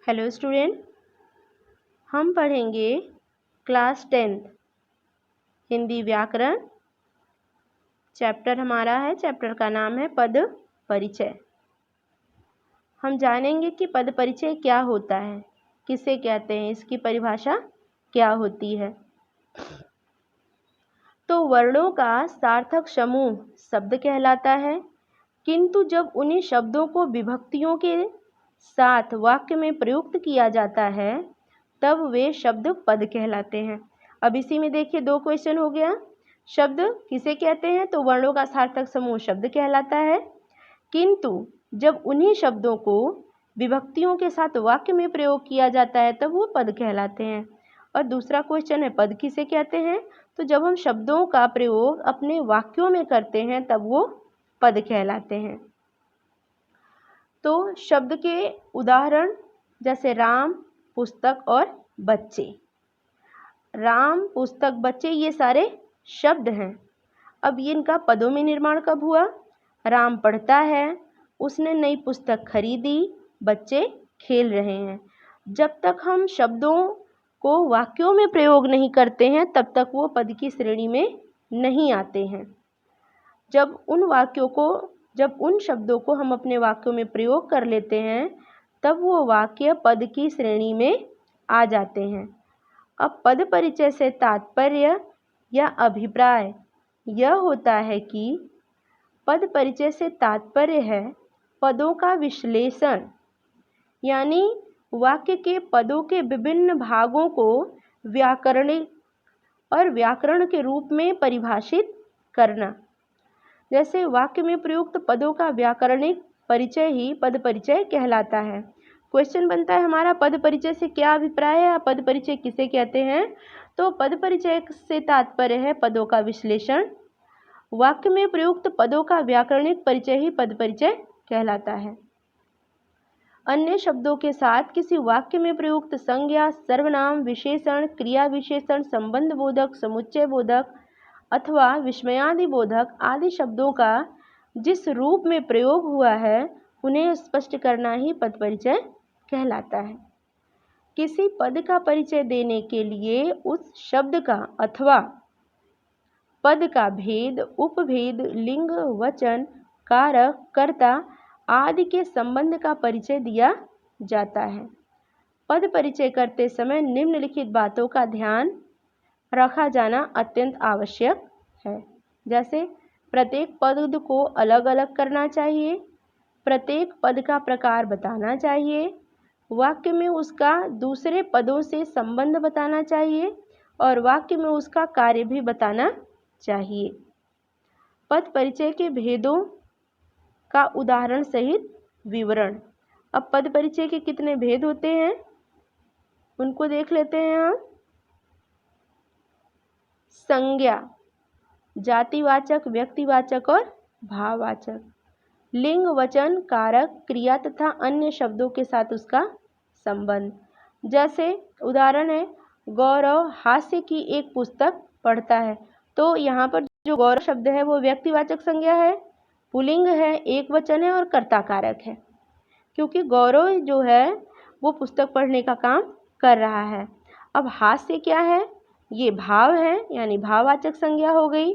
Hello student, हम पढ़ेंगे class 10th Hindi व्याकरण। चैप्टर हमारा है, चैप्टर का नाम है पद परिचय। हम जानेंगे कि पद परिचय क्या होता है, किसे कहते हैं, इसकी परिभाषा क्या होती है। तो वर्णों का सार्थक समूह शब्द कहलाता है, किंतु जब उन्हीं शब्दों को विभक्तियों के साथ वाक्य में प्रयुक्त किया जाता है तब वे शब्द पद कहलाते हैं। अब इसी में देखिए दो क्वेश्चन हो गया। शब्द किसे कहते हैं, तो वर्णों का सार्थक समूह शब्द कहलाता है, किंतु जब उन्हीं शब्दों को विभक्तियों के साथ वाक्य में प्रयोग किया जाता है तब वो पद कहलाते हैं। और दूसरा क्वेश्चन है पद किसे कहते हैं, तो जब हम शब्दों का प्रयोग अपने वाक्यों में करते हैं तब वो पद कहलाते हैं। तो शब्द के उदाहरण जैसे राम, पुस्तक और बच्चे। राम, पुस्तक, बच्चे ये सारे शब्द हैं। अब ये इनका पदों में निर्माण कब हुआ? राम पढ़ता है, उसने नई पुस्तक खरीदी, बच्चे खेल रहे हैं। जब तक हम शब्दों को वाक्यों में प्रयोग नहीं करते हैं तब तक वो पद की श्रेणी में नहीं आते हैं। जब उन शब्दों को हम अपने वाक्यों में प्रयोग कर लेते हैं तब वो वाक्य पद की श्रेणी में आ जाते हैं। अब पद परिचय से तात्पर्य या अभिप्राय यह होता है कि पद परिचय से तात्पर्य है पदों का विश्लेषण, यानी वाक्य के पदों के विभिन्न भागों को व्याकरण के रूप में परिभाषित करना। जैसे वाक्य में प्रयुक्त पदों का व्याकरणिक परिचय ही पद परिचय कहलाता है। क्वेश्चन बनता है हमारा, पद परिचय से क्या अभिप्राय है, पद परिचय किसे कहते हैं? तो पद परिचय से तात्पर्य है पदों का विश्लेषण। वाक्य में प्रयुक्त पदों का व्याकरणिक परिचय ही पद परिचय कहलाता है। अन्य शब्दों के साथ किसी वाक्य में प्रयुक्त संज्ञा, सर्वनाम, विशेषण, क्रिया विशेषण, संबंध बोधक, समुच्चय बोधक अथवा विस्मयादि बोधक आदि शब्दों का जिस रूप में प्रयोग हुआ है उन्हें स्पष्ट करना ही पद परिचय कहलाता है। किसी पद का परिचय देने के लिए उस शब्द का अथवा पद का भेद, उपभेद, लिंग, वचन, कारक, कर्ता आदि के संबंध का परिचय दिया जाता है। पद परिचय करते समय निम्नलिखित बातों का ध्यान रखा जाना अत्यंत आवश्यक है। जैसे प्रत्येक पद को अलग अलग करना चाहिए, प्रत्येक पद का प्रकार बताना चाहिए, वाक्य में उसका दूसरे पदों से संबंध बताना चाहिए और वाक्य में उसका कार्य भी बताना चाहिए। पद परिचय के भेदों का उदाहरण सहित विवरण। अब पद परिचय के कितने भेद होते हैं उनको देख लेते हैं हम। संज्ञा, जातिवाचक, व्यक्तिवाचक और भाववाचक। लिंग, वचन, कारक, क्रिया तथा अन्य शब्दों के साथ उसका संबंध। जैसे उदाहरण है, गौरव हास्य की एक पुस्तक पढ़ता है, तो यहाँ पर जो गौरव शब्द है वो व्यक्तिवाचक संज्ञा है, पुल्लिंग है, एक वचन है और कर्ता कारक है, क्योंकि गौरव जो है वो पुस्तक पढ़ने का काम कर रहा है। अब हास्य क्या है, ये भाव है, यानी भाववाचक संज्ञा हो गई,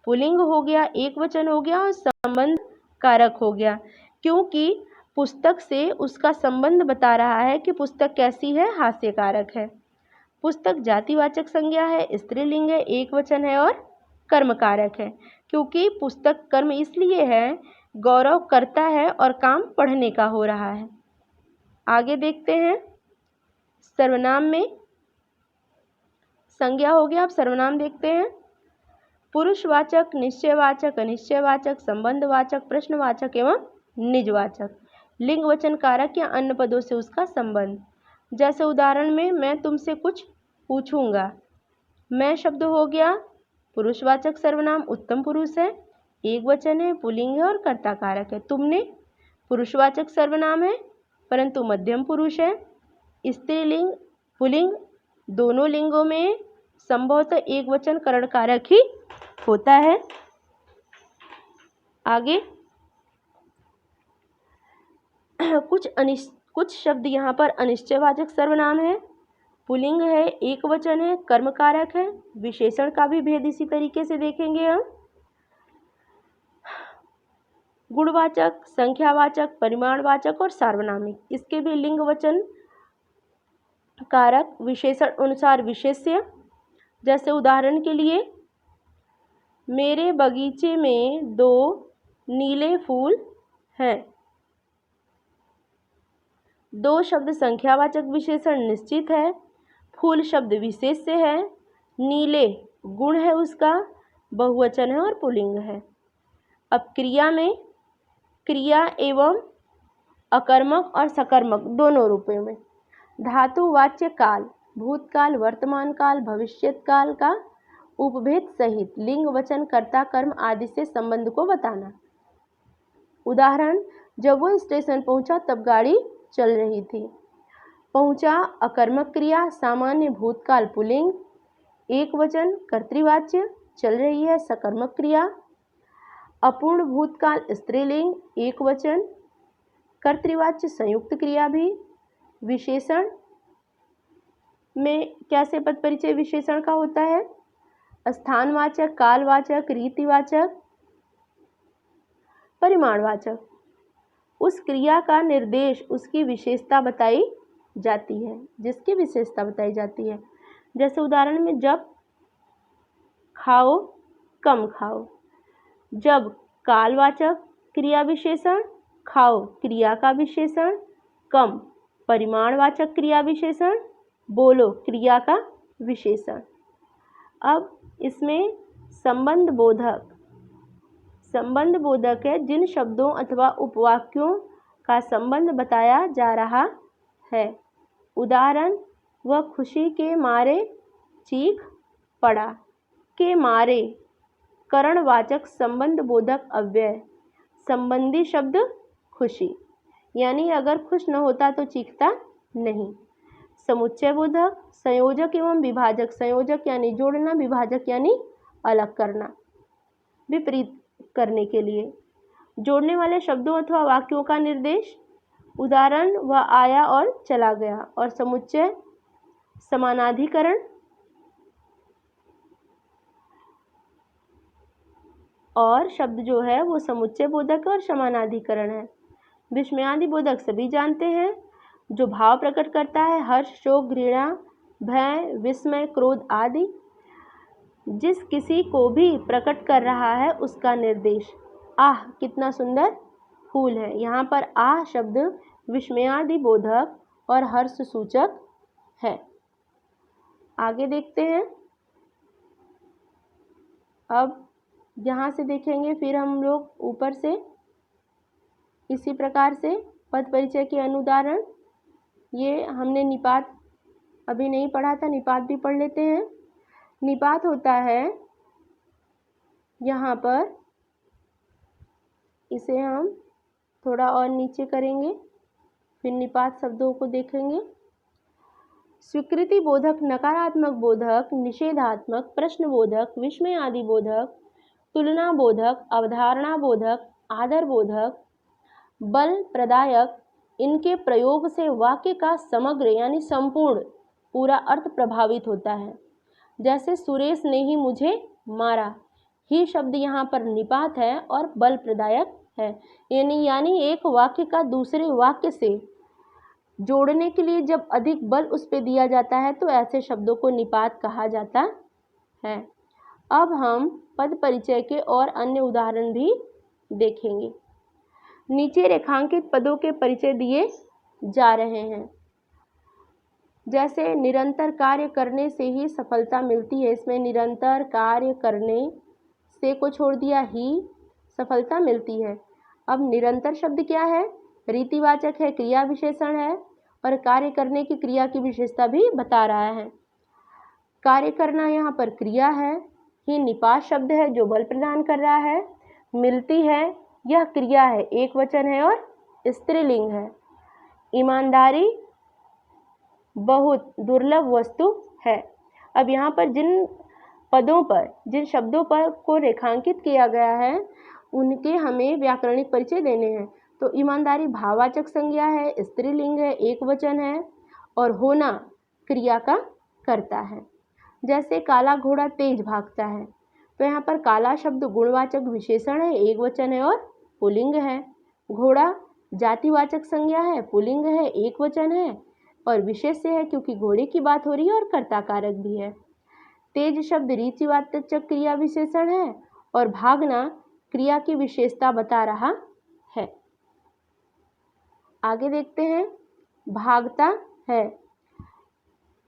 पुल्लिंग हो गया, एक वचन हो गया और संबंध कारक हो गया, क्योंकि पुस्तक से उसका संबंध बता रहा है कि पुस्तक कैसी है, हास्य कारक है। पुस्तक जातिवाचक संज्ञा है, स्त्रीलिंग है, एक वचन है और कर्म कारक है, क्योंकि पुस्तक कर्म इसलिए है, गौरव करता है और काम पढ़ने का हो रहा है। आगे देखते हैं, सर्वनाम में संज्ञा हो गया। अब सर्वनाम देखते हैं। पुरुषवाचक, निश्चयवाचक, अनिश्चयवाचक, संबंधवाचक, प्रश्नवाचक एवं निजवाचक। लिंग, वचन, कारक या अन्य पदों से उसका संबंध। जैसे उदाहरण में, मैं तुमसे कुछ पूछूंगा। मैं शब्द हो गया पुरुषवाचक सर्वनाम, उत्तम पुरुष है, एक वचन है, पुल्लिंग है और कर्ता कारक है। तुमने पुरुषवाचक सर्वनाम है परंतु मध्यम पुरुष है। स्त्रीलिंग, पुल्लिंग दोनों लिंगों में संभवतः एक वचन करण कारक ही होता है। आगे कुछ शब्द यहाँ पर अनिश्चयवाचक सर्वनाम है, पुल्लिंग है, एक वचन है, कर्मकारक है। विशेषण का भी भेद इसी तरीके से देखेंगे हम। गुणवाचक, संख्यावाचक, परिमाणवाचक और सार्वनामिक, इसके भी लिंग वचन कारक विशेषण अनुसार विशेष्य। जैसे उदाहरण के लिए, मेरे बगीचे में 2 नीले फूल हैं। 2 शब्द संख्यावाचक विशेषण निश्चित है, फूल शब्द विशेष्य है, नीले गुण है उसका, बहुवचन है और पुल्लिंग है। अब क्रिया में क्रिया एवं अकर्मक और सकर्मक दोनों रूपों में धातुवाच्य काल, भूतकाल, वर्तमान काल, भविष्यत काल का उपभेद सहित लिंग वचन कर्ता कर्म आदि से संबंध को बताना। उदाहरण, जब वो स्टेशन पहुंचा तब गाड़ी चल रही थी। पहुंचा अकर्मक क्रिया, सामान्य भूतकाल पुल्लिंग, एक वचन कर्तृवाच्य, चल रही है सकर्मक क्रिया। अपूर्ण भूतकाल स्त्रीलिंग, एक वचन, कर्तृवाच्य संयुक्त क्रिया भी। विशेषण में कैसे पद परिचय विशेषण का होता है? स्थानवाचक, कालवाचक, रीतिवाचक, परिमाणवाचक। उस क्रिया का निर्देश उसकी विशेषता बताई जाती है, जिसकी विशेषता बताई जाती है। जैसे उदाहरण में, जब खाओ कम खाओ। जब कालवाचक क्रिया विशेषण, खाओ क्रिया का विशेषण, कम परिमाणवाचक क्रिया विशेषण, बोलो क्रिया का विशेषण। अब इसमें संबंध बोधक है, जिन शब्दों अथवा उपवाक्यों का संबंध बताया जा रहा है। उदाहरण, वह खुशी के मारे चीख पड़ा। के मारे करणवाचक संबंध बोधक अव्यय, संबंधी शब्द खुशी, यानी अगर खुश न होता तो चीखता नहीं। समुच्चय बोधक, संयोजक एवं विभाजक, संयोजक यानी जोड़ना, विभाजक यानी अलग करना, विपरीत करने के लिए जोड़ने वाले शब्दों अथवा वाक्यों का निर्देश। उदाहरण, वह आया और चला गया। और समुच्चय समानाधिकरण, और शब्द जो है वो समुच्चय बोधक और समानाधिकरण है। विस्मयादि बोधक सभी जानते हैं, जो भाव प्रकट करता है, हर्ष, शोक, घृणा, भय, विस्मय, क्रोध आदि। जिस किसी को भी प्रकट कर रहा है उसका निर्देश। आह कितना सुंदर फूल है, यहाँ पर आह शब्द विस्मयादि बोधक और हर्ष सूचक है। आगे देखते हैं। अब यहाँ से देखेंगे, फिर हम लोग ऊपर से इसी प्रकार से पद परिचय के अनुदाहरण। ये हमने निपात अभी नहीं पढ़ा था, निपात भी पढ़ लेते हैं। निपात होता है यहाँ पर, इसे हम थोड़ा और नीचे करेंगे, फिर निपात शब्दों को देखेंगे। स्वीकृति बोधक, नकारात्मक बोधक, निषेधात्मक, प्रश्न बोधक, विस्मय आदि बोधक, तुलना बोधक, अवधारणा बोधक, आदर बोधक, बल प्रदायक। इनके प्रयोग से वाक्य का समग्र यानी संपूर्ण पूरा अर्थ प्रभावित होता है। जैसे सुरेश ने ही मुझे मारा, ही शब्द यहाँ पर निपात है और बल प्रदायक है, यानी एक वाक्य का दूसरे वाक्य से जोड़ने के लिए जब अधिक बल उस पर दिया जाता है तो ऐसे शब्दों को निपात कहा जाता है। अब हम पद परिचय के और अन्य उदाहरण भी देखेंगे। नीचे रेखांकित पदों के परिचय दिए जा रहे हैं। जैसे निरंतर कार्य करने से ही सफलता मिलती है, इसमें निरंतर कार्य करने से को छोड़ दिया, ही सफलता मिलती है। अब निरंतर शब्द क्या है? रीतिवाचक है, क्रिया विशेषण है और कार्य करने की क्रिया की विशेषता भी बता रहा है। कार्य करना यहाँ पर क्रिया है, ही निपात शब्द है जो बल प्रदान कर रहा है। मिलती है, यह क्रिया है, एक वचन है और स्त्रीलिंग है। ईमानदारी बहुत दुर्लभ वस्तु है। अब यहाँ पर जिन पदों पर, जिन शब्दों पर को रेखांकित किया गया है उनके हमें व्याकरणिक परिचय देने हैं। तो ईमानदारी भाववाचक संज्ञा है, स्त्रीलिंग है, एकवचन है और होना क्रिया का करता है। जैसे काला घोड़ा तेज भागता है, तो यहाँ पर काला शब्द गुणवाचक विशेषण है, एकवचन है और पुल्लिंग है। घोड़ा जातिवाचक संज्ञा है, पुल्लिंग है, एकवचन है और विशेष्य है क्योंकि घोड़े की बात हो रही है और कर्ता कारक भी है। तेज शब्द रीतिवाचक क्रिया विशेषण है और भागना क्रिया की विशेषता बता रहा है। आगे देखते हैं, भागता है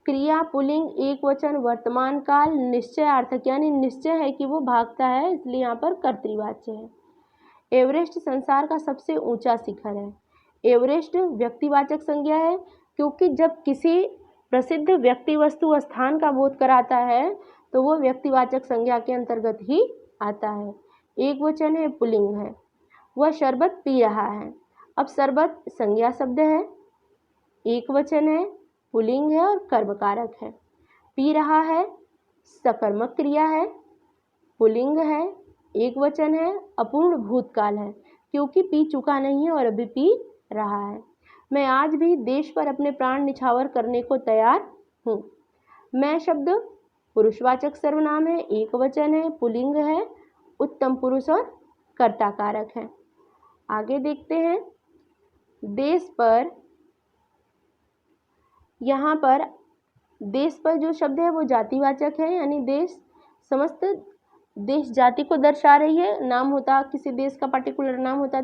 क्रिया पुल्लिंग, एकवचन, वर्तमान काल, निश्चयार्थक यानी निश्चय है कि वो भागता है, इसलिए यहाँ पर कर्तृवाच्य है। एवरेस्ट संसार का सबसे ऊंचा शिखर है। एवरेस्ट व्यक्तिवाचक संज्ञा है क्योंकि जब किसी प्रसिद्ध व्यक्ति वस्तु स्थान का बोध कराता है तो वो व्यक्तिवाचक संज्ञा के अंतर्गत ही आता है। एकवचन है, पुल्लिंग है। वह शरबत पी रहा है। अब शरबत संज्ञा शब्द है, एकवचन है, पुल्लिंग है और कर्मकारक है। पी रहा है सकर्मक क्रिया है, पुल्लिंग है, एकवचन है, अपूर्ण भूतकाल है क्योंकि पी चुका नहीं है और अभी पी रहा है। मैं आज भी देश पर अपने प्राण निछावर करने को तैयार हूँ। मैं शब्द पुरुषवाचक सर्वनाम है, एकवचन है, पुल्लिंग है, उत्तम पुरुष और कर्ता कारक है। आगे देखते हैं, देश पर, यहाँ पर देश पर जो शब्द है वो जातिवाचक है यानी देश समस्त देश जाति को दर्शा रही है। नाम होता किसी देश का पर्टिकुलर नाम होता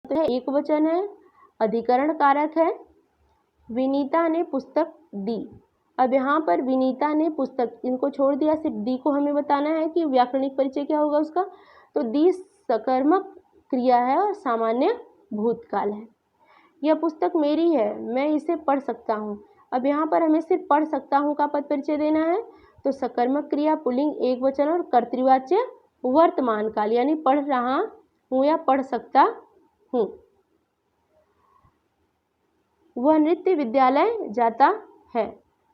तो है, एकवचन है, अधिकरण कारक है। विनीता ने पुस्तक दी। अब यहाँ पर विनीता ने पुस्तक, इनको छोड़ दिया, सिर्फ दी को हमें बताना है कि व्याकरणिक परिचय क्या होगा उसका। तो दी सकर्मक क्रिया है और सामान्य भूतकाल है। यह पुस्तक मेरी है, मैं इसे पढ़ सकता हूँ। अब यहाँ पर हमें सिर्फ पढ़ सकता हूँ का पद परिचय देना है, तो सकर्मक क्रिया पुल्लिंग, एकवचन और कर्तृवाच्य वर्तमान काल यानी पढ़ रहा हूँ या पढ़ सकता हूँ। वह नृत्य विद्यालय जाता है।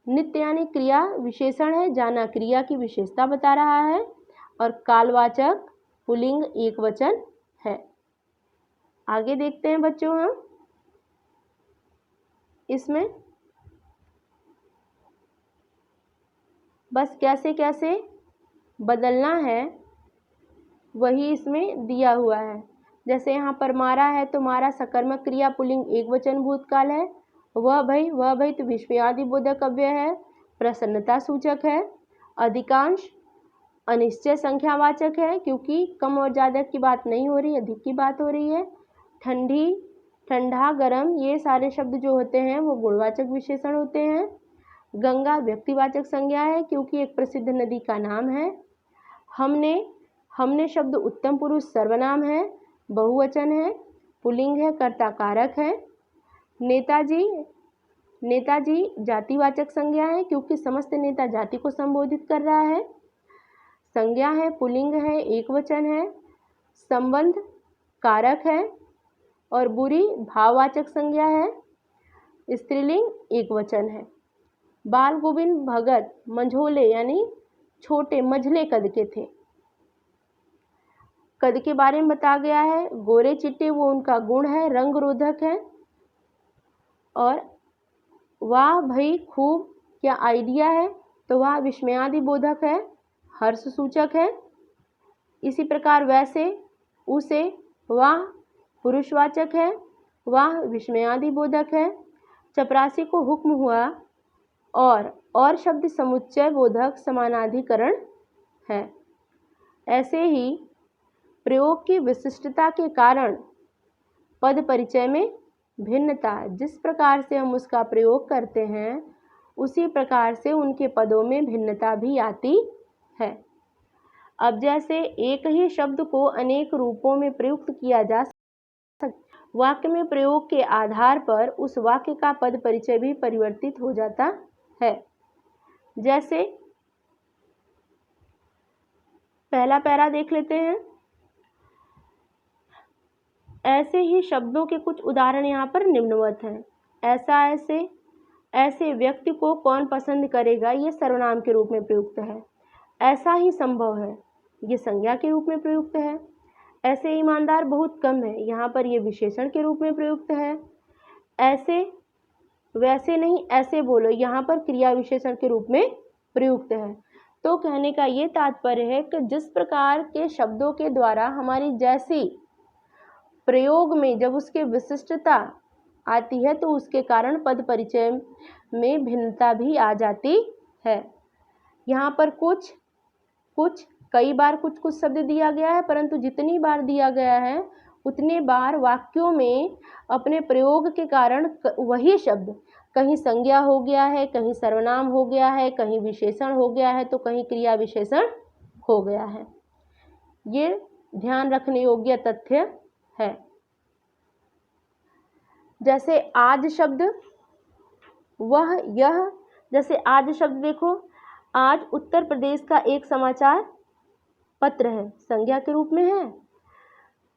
नित्य यानी क्रिया विशेषण है, जाना क्रिया की विशेषता बता रहा है और कालवाचक पुल्लिंग एकवचन है। आगे देखते हैं बच्चों, हम इसमें बस कैसे कैसे बदलना है वही इसमें दिया हुआ है। जैसे यहाँ पर मारा है तो मारा सकर्मक क्रिया पुल्लिंग, एकवचन भूतकाल है। वह भई तो विस्मयादि बोधक अव्यय है, प्रसन्नता सूचक है। अधिकांश अनिश्चय संख्यावाचक है क्योंकि कम और ज़्यादा की बात नहीं हो रही, अधिक की बात हो रही है। ठंडी, ठंडा, गर्म, ये सारे शब्द जो होते हैं वो गुणवाचक विशेषण होते हैं। गंगा व्यक्तिवाचक संज्ञा है क्योंकि एक प्रसिद्ध नदी का नाम है। हमने शब्द उत्तम पुरुष सर्वनाम है, बहुवचन है, पुल्लिंग है, कर्ता कारक है। नेताजी जातिवाचक संज्ञा है क्योंकि समस्त नेता जाति को संबोधित कर रहा है। संज्ञा है, पुल्लिंग है, एकवचन है, संबंध कारक है और बुरी भाववाचक संज्ञा है, स्त्रीलिंग, एकवचन है। बाल गोविंद भगत मंझोले यानी छोटे मझले कद के थे। कद के बारे में बता गया है। गोरे चिट्टे वो उनका गुण है, रंग रोधक है। और वाह भाई खूब क्या आइडिया है, तो वह विस्मयादि बोधक है, हर्ष सूचक है। इसी प्रकार वैसे, उसे, वाह पुरुषवाचक है, वाह विस्मयादि बोधक है। चपरासी को हुक्म हुआ और शब्द समुच्चय बोधक समानाधिकरण है। ऐसे ही प्रयोग की विशिष्टता के कारण पद परिचय में भिन्नता, जिस प्रकार से हम उसका प्रयोग करते हैं उसी प्रकार से उनके पदों में भिन्नता भी आती है। अब जैसे एक ही शब्द को अनेक रूपों में प्रयुक्त किया जा सकता है, वाक्य में प्रयोग के आधार पर उस वाक्य का पद परिचय भी परिवर्तित हो जाता है। जैसे पहला पैरा देख लेते हैं। ऐसे ही शब्दों के कुछ उदाहरण यहाँ पर निम्नवत हैं। ऐसा, ऐसे व्यक्ति को कौन पसंद करेगा, ये सर्वनाम के रूप में प्रयुक्त है। ऐसा ही संभव है, ये संज्ञा के रूप में प्रयुक्त है। ऐसे ईमानदार बहुत कम है, यहाँ पर ये विशेषण के रूप में प्रयुक्त है। ऐसे वैसे नहीं, ऐसे बोलो, यहाँ पर क्रिया विशेषण के रूप में प्रयुक्त है। तो कहने का ये तात्पर्य है कि जिस प्रकार के शब्दों के द्वारा हमारी जैसी प्रयोग में जब उसके विशिष्टता आती है तो उसके कारण पद परिचय में भिन्नता भी आ जाती है। यहाँ पर कुछ कई बार कुछ शब्द दिया गया है, परंतु जितनी बार दिया गया है उतने बार वाक्यों में अपने प्रयोग के कारण वही शब्द कहीं संज्ञा हो गया है, कहीं सर्वनाम हो गया है, कहीं विशेषण हो गया है, तो कहीं क्रिया विशेषण हो गया है। ये ध्यान रखने योग्य तथ्य है। जैसे आज शब्द, वह, यह, जैसे आज शब्द देखो, आज उत्तर प्रदेश का एक समाचार पत्र है, संज्ञा के रूप में है।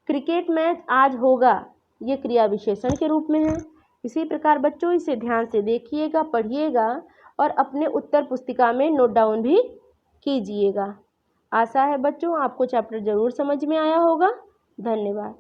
क्रिकेट मैच आज होगा, ये क्रिया विशेषण के रूप में है। इसी प्रकार बच्चों इसे ध्यान से देखिएगा, पढ़िएगा और अपने उत्तर पुस्तिका में नोट डाउन भी कीजिएगा। आशा है बच्चों आपको चैप्टर जरूर समझ में आया होगा। धन्यवाद।